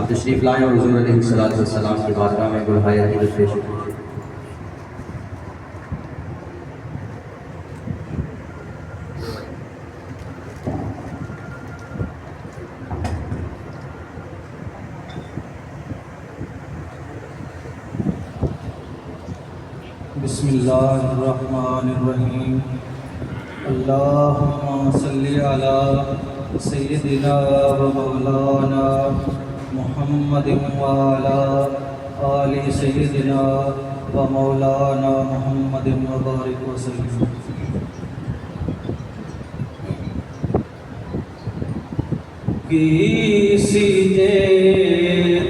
आप तशरीफ़ लाएँ और हुज़ूर अलैहिस्सलातु वस्सलाम की बारगाह में गुलहाए अक़ीदत पेश करें। बिस्मिल्लाहिर्रहमानिर्रहीम। अल्लाहुम्मा सल्लि अला सय्यिदिना व मौलाना मुहम्मदिन व अला आलि सय्यिदिना व मौलाना मुहम्मदिन व बारिक व सल्लिम। किसी जे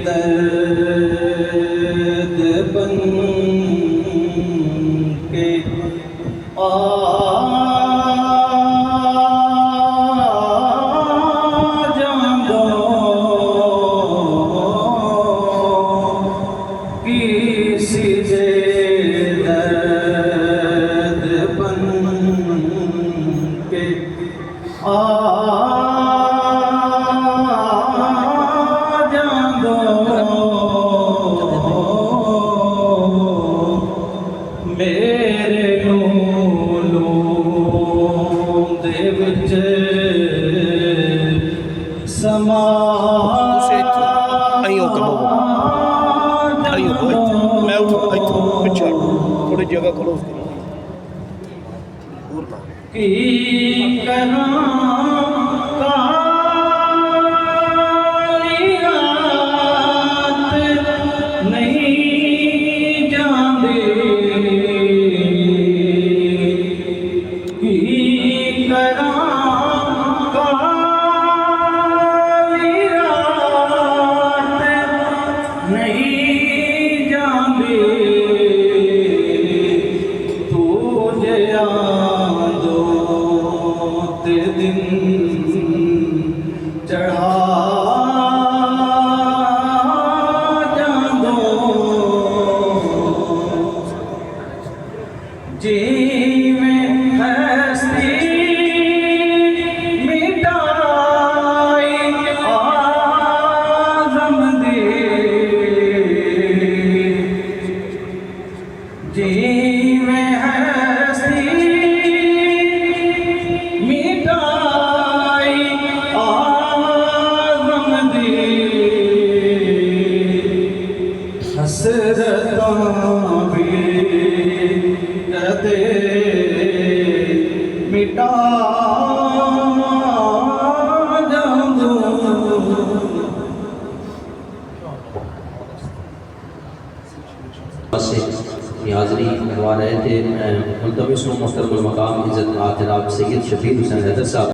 दर्द बन के आ जाओ, किसी जे दर्द बन के आ मेरे नूलों दे विच समा थोड़ी जगह क्लोज की करा चढ़ा जादो जी में हस्ती मिटाई आज़म दे जी में हस्ती मिटाई हसरतां भी करते मिटा जाऊं। हाज़री करवा रहे थे मुल्तमिस मोहतरम मकाम इज़्ज़त जनाब सैयद शफीक हुसैन हैदर साहब।